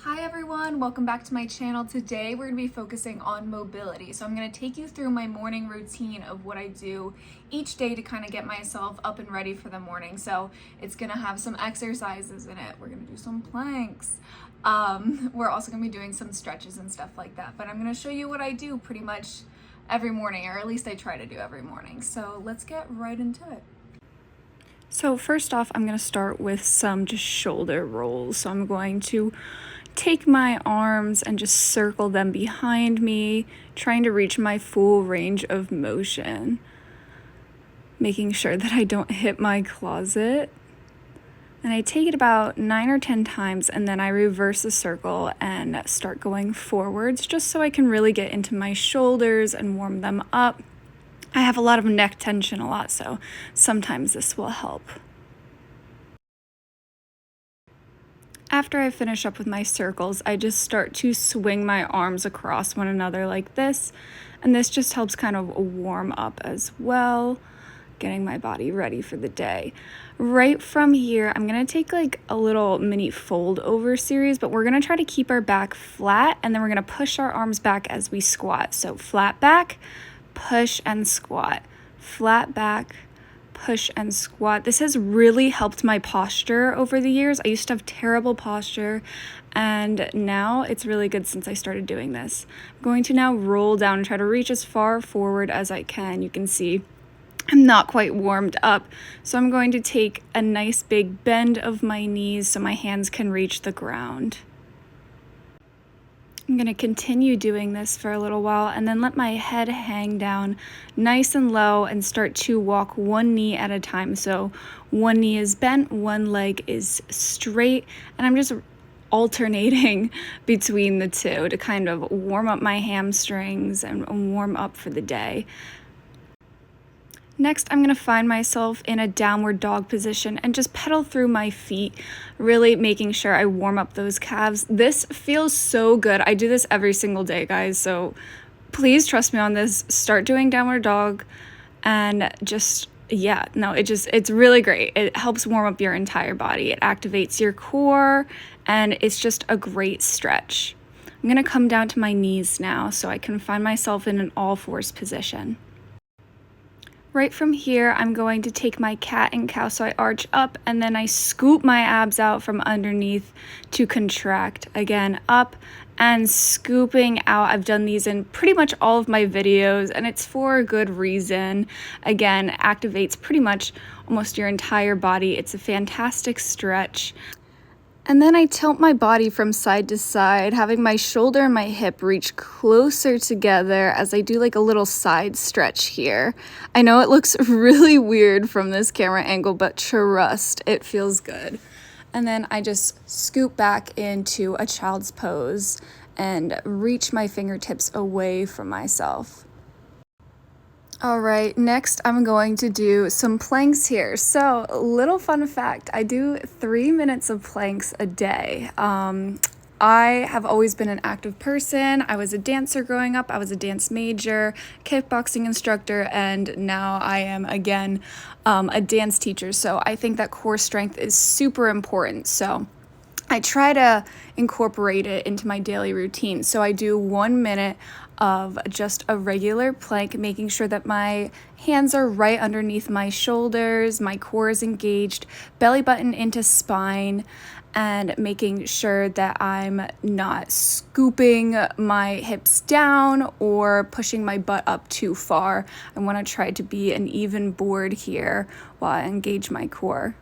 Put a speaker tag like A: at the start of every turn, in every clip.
A: Hi everyone, welcome back to my channel. Today we're going to be focusing on mobility. So I'm going to take you through my morning routine of what I do each day to kind of get myself up and ready for the morning. So it's going to have some exercises in it. We're going to do some planks. We're also going to be doing some stretches and stuff like that. But I'm going to show you what I do pretty much every morning, or at least I try to do every morning. So let's get right into it. So first off, I'm going to start with some just shoulder rolls. So I'm going to take my arms and just circle them behind me, trying to reach my full range of motion, making sure that I don't hit my closet. And I take it about 9 or 10 times, and then I reverse the circle and start going forwards just so I can really get into my shoulders and warm them up. I have a lot of neck tension a lot, so sometimes this will help. After I finish up with my circles, I just start to swing my arms across one another like this, and this just helps kind of warm up as well, getting my body ready for the day. Right from here, I'm gonna take like a little mini fold over series, but we're gonna try to keep our back flat, and then we're gonna push our arms back as we squat. So flat back, push and squat, flat back, push and squat. This has really helped my posture over the years. I used to have terrible posture, and now it's really good since I started doing this. I'm going to now roll down and try to reach as far forward as I can. You can see I'm not quite warmed up, so I'm going to take a nice big bend of my knees so my hands can reach the ground. I'm going to continue doing this for a little while and then let my head hang down nice and low and start to walk one knee at a time. So one knee is bent, one leg is straight, and I'm just alternating between the two to kind of warm up my hamstrings and warm up for the day. Next, I'm going to find myself in a downward dog position and just pedal through my feet, really making sure I warm up those calves. This feels so good. I do this every single day, guys, so please trust me on this. Start doing downward dog and just, it's really great. It helps warm up your entire body. It activates your core, and it's just a great stretch. I'm going to come down to my knees now so I can find myself in an all-fours position. Right from here, I'm going to take my cat and cow, so I arch up and then I scoop my abs out from underneath to contract. Again, up and scooping out. I've done these in pretty much all of my videos, and it's for a good reason. Again, activates pretty much almost your entire body. It's a fantastic stretch. And then I tilt my body from side to side, having my shoulder and my hip reach closer together as I do like a little side stretch here. I know it looks really weird from this camera angle, but trust, it feels good. And then I just scoop back into a child's pose and reach my fingertips away from myself. All right, next I'm going to do some planks here. So, little fun fact, I do 3 minutes of planks a day. I have always been an active person. I was a dancer growing up. I was a dance major, kickboxing instructor, and now I am, again, a dance teacher. So I think that core strength is super important. So I try to incorporate it into my daily routine. So I do 1 minute of just a regular plank, making sure that my hands are right underneath my shoulders, my core is engaged, belly button into spine, and making sure that I'm not scooping my hips down or pushing my butt up too far. I want to try to be an even board here while I engage my core.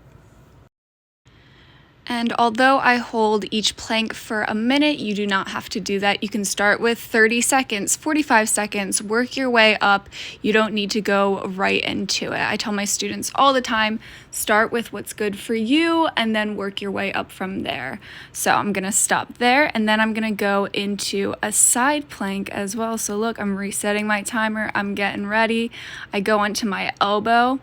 A: And although I hold each plank for a minute, you do not have to do that. You can start with 30 seconds, 45 seconds, work your way up. You don't need to go right into it. I tell my students all the time, start with what's good for you and then work your way up from there. So I'm gonna stop there, and then I'm gonna go into a side plank as well. So look, I'm resetting my timer, I'm getting ready. I go onto my elbow,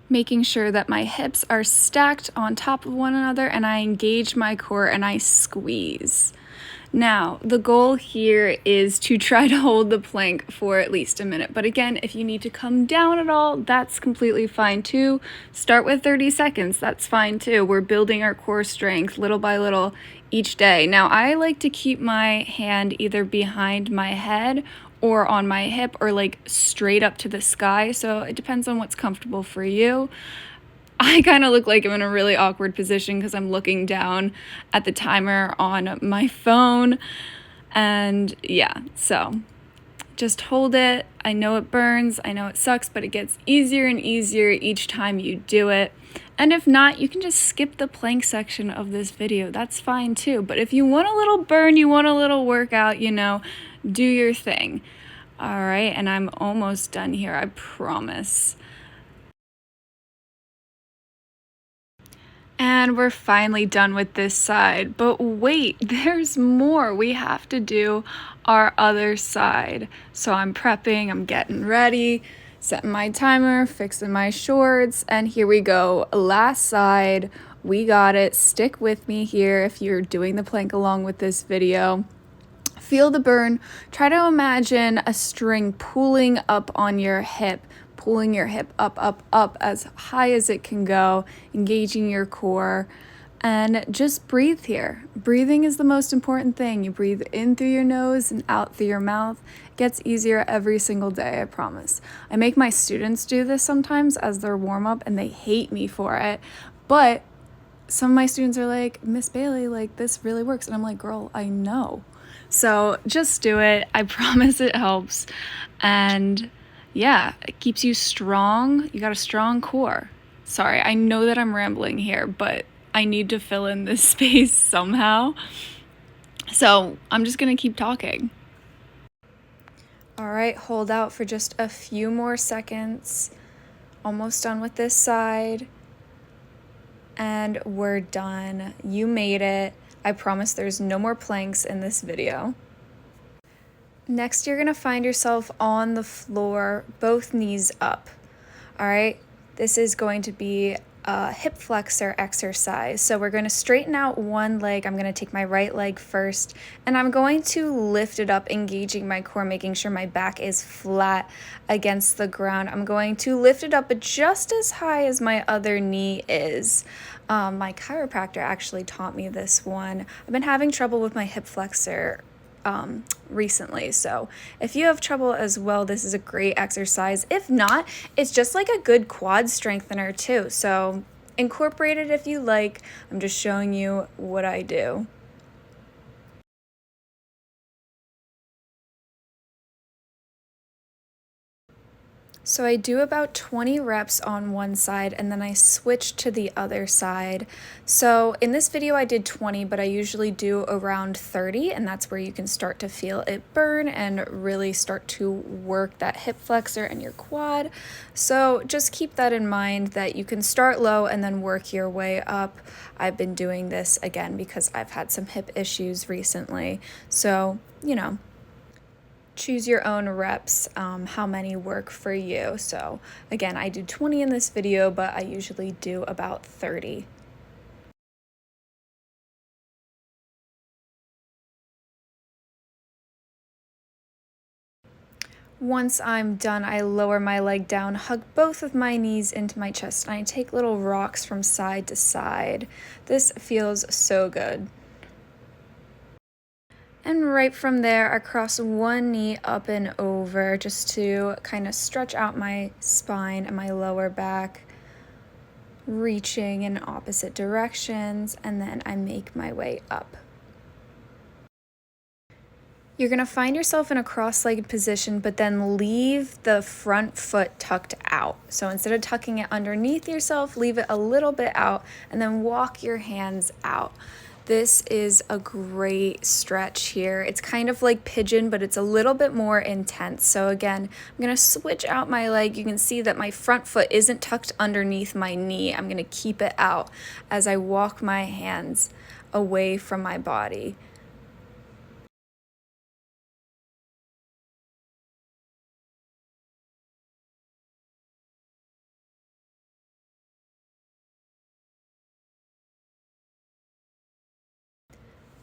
A: making sure that my hips are stacked on top of one another, and I engage my core and I squeeze. Now, the goal here is to try to hold the plank for at least a minute. But again, if you need to come down at all, that's completely fine too. Start with 30 seconds, that's fine too. We're building our core strength little by little each day. Now, I like to keep my hand either behind my head or on my hip or like straight up to the sky, so it depends on what's comfortable for you. I kind of look like I'm in a really awkward position because I'm looking down at the timer on my phone. And yeah, so just hold it. I know it burns, I know it sucks, but it gets easier and easier each time you do it. And if not, you can just skip the plank section of this video. That's fine too. But if you want a little burn, you want a little workout, do your thing. All right, and I'm almost done here, I promise. And we're finally done with this side, but wait, there's more. We have to do our other side. So I'm prepping, I'm getting ready, setting my timer, fixing my shorts, and here we go. Last side, we got it. Stick with me here if you're doing the plank along with this video. Feel the burn. Try to imagine a string pulling up on your hip, pulling your hip up, up, up as high as it can go, engaging your core, and just breathe here. Breathing is the most important thing. You breathe in through your nose and out through your mouth. It gets easier every single day, I promise. I make my students do this sometimes as their warm-up, and they hate me for it, but some of my students are like, Miss Bailey, like, this really works. And I'm like, girl, I know. So just do it. I promise it helps. And yeah, it keeps you strong. You got a strong core. Sorry, I know that I'm rambling here, but I need to fill in this space somehow. So I'm just going to keep talking. All right, hold out for just a few more seconds. Almost done with this side. And we're done. You made it. I promise there's no more planks in this video. Next, you're gonna find yourself on the floor, both knees up. All right, this is going to be a hip flexor exercise. So we're gonna straighten out one leg. I'm gonna take my right leg first, and I'm going to lift it up, engaging my core, making sure my back is flat against the ground. I'm going to lift it up just as high as my other knee is. My chiropractor actually taught me this one. I've been having trouble with my hip flexor recently, so if you have trouble as well, this is a great exercise. If not, it's just like a good quad strengthener too, so incorporate it if you like. I'm just showing you what I do. So I do about 20 reps on one side, and then I switch to the other side. So in this video I did 20, but I usually do around 30, and that's where you can start to feel it burn and really start to work that hip flexor and your quad. So just keep that in mind, that you can start low and then work your way up. I've been doing this again because I've had some hip issues recently. So, choose your own reps, how many work for you. So again, I do 20 in this video, but I usually do about 30. Once I'm done, I lower my leg down, hug both of my knees into my chest, and I take little rocks from side to side. This feels so good. And right from there, I cross one knee up and over just to kind of stretch out my spine and my lower back, reaching in opposite directions, and then I make my way up. You're going to find yourself in a cross-legged position, but then leave the front foot tucked out. So instead of tucking it underneath yourself, leave it a little bit out, and then walk your hands out. This is a great stretch here. It's kind of like pigeon, but it's a little bit more intense. So again, I'm gonna switch out my leg. You can see that my front foot isn't tucked underneath my knee. I'm gonna keep it out as I walk my hands away from my body.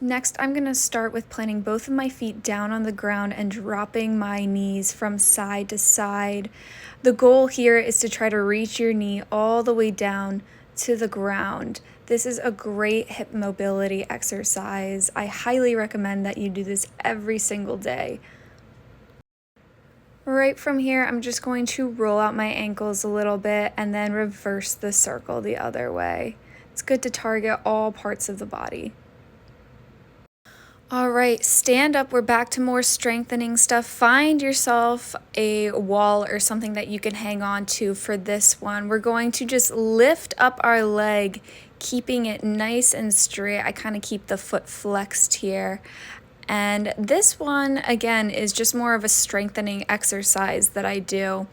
A: Next, I'm going to start with planting both of my feet down on the ground and dropping my knees from side to side. The goal here is to try to reach your knee all the way down to the ground. This is a great hip mobility exercise. I highly recommend that you do this every single day. Right from here, I'm just going to roll out my ankles a little bit and then reverse the circle the other way. It's good to target all parts of the body. All right, stand up. We're back to more strengthening stuff. Find yourself a wall or something that you can hang on to for this one. We're going to just lift up our leg, keeping it nice and straight. I kind of keep the foot flexed here. And this one, again, is just more of a strengthening exercise that I do.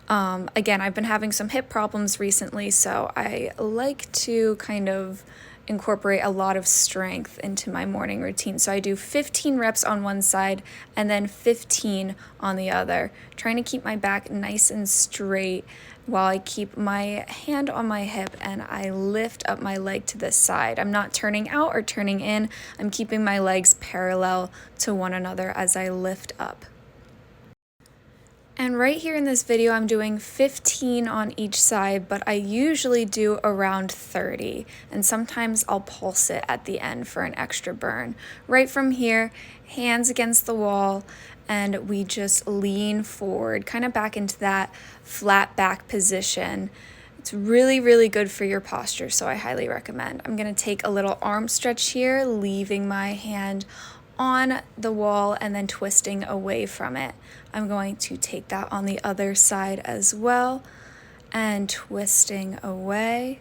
A: Again, I've been having some hip problems recently, so I like to kind of incorporate a lot of strength into my morning routine. So I do 15 reps on one side and then 15 on the other, trying to keep my back nice and straight while I keep my hand on my hip and I lift up my leg to this side. I'm not turning out or turning in. I'm keeping my legs parallel to one another as I lift up. And right here in this video, I'm doing 15 on each side, but I usually do around 30. And sometimes I'll pulse it at the end for an extra burn. Right from here, hands against the wall, and we just lean forward, kind of back into that flat back position. It's really, really good for your posture, so I highly recommend. I'm gonna take a little arm stretch here, leaving my hand on the wall and then twisting away from it. I'm going to take that on the other side as well and twisting away.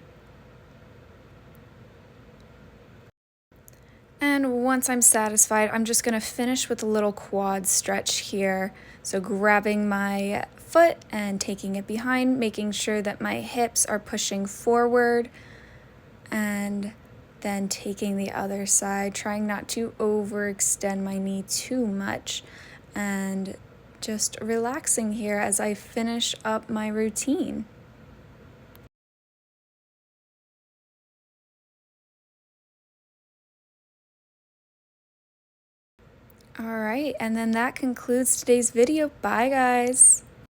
A: And once I'm satisfied, I'm just gonna finish with a little quad stretch here. So grabbing my foot and taking it behind, making sure that my hips are pushing forward, and then taking the other side, trying not to overextend my knee too much, and just relaxing here as I finish up my routine. All right, and then that concludes today's video. Bye, guys.